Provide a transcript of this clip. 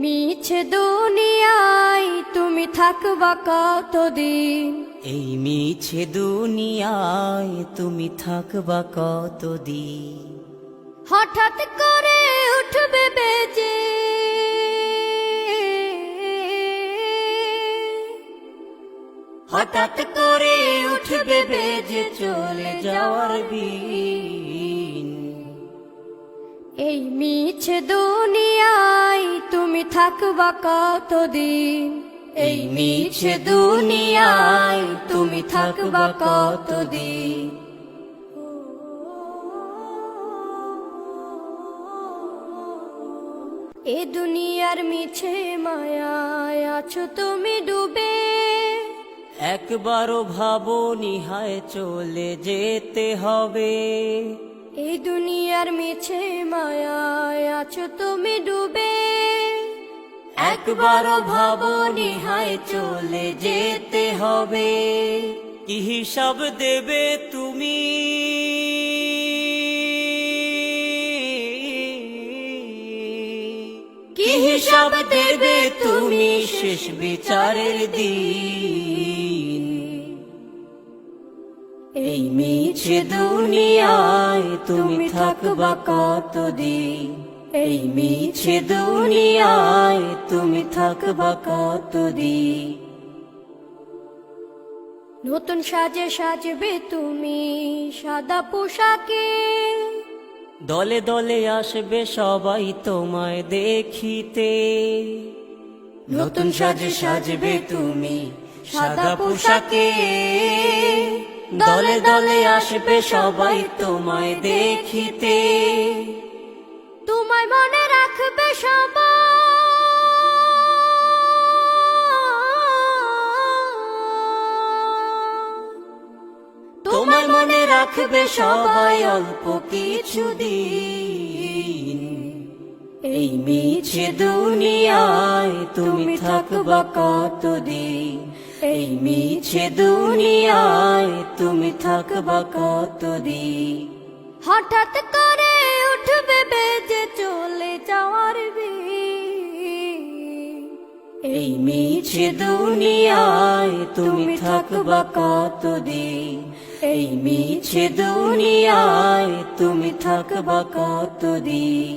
মিছে দুনিয়ায় তুমি থাকবা কতদিন, এই মিছে দুনিয়ায় তুমি থাকবা কতদিন। হঠাৎ করে উঠবে বেজে হঠাৎ করে উঠবে বেজে চলে যাওয়ার দিন। এই মিছে দুনিয়ায় তুমি থাকবা কতদিন, এই মিছে দুনিয়ায় তুমি থাকবা কতদিন। এ দুনিয়ার মিছে মায়ায় আছো তুমি ডুবে, একবারও ভাবো নিহায় চলে যেতে হবে। এই দুনিয়ার মিছে মায়ায় আছো তুমি ডুবে, একবারও ভাবো নিহায় চলে যেতে হবে। কি হিসাব দেবে তুমি, কি হিসাব দেবে তুমি শেষ বিচারের দিন। এই মিছে দুনিয়ায় তুমি থাকবা কতদিন, এই মিছে দুনিয়ায় তুমি থাকবা কতদিন। নতুন সাজে সাজবে তুমি সাদা পোশাকে, দলে দলে আসবে সবাই তোমায় দেখিতে। নতুন সাজে সাজবে তুমি সাদা পোশাকে, দলে দলে আসবে সবাই তোমায় দেখিতে। তোমায় মনে রাখবে সবাই, তোমায় মনে রাখবে সবাই অল্প কিছুদিন। এই মিছে দুনিয়ায় তুমি থাকবা কতদিন, এই মিছে দুনিয়ায় তুমি থাকবা কতদিন। হঠাৎ করে উঠবে বেজে চলে যাওয়ার দিন। এই মিছে দুনিয়ায় তুমি থাকবা কতদিন, এই মিছে দুনিয়ায় তুমি থাকবা কতদিন।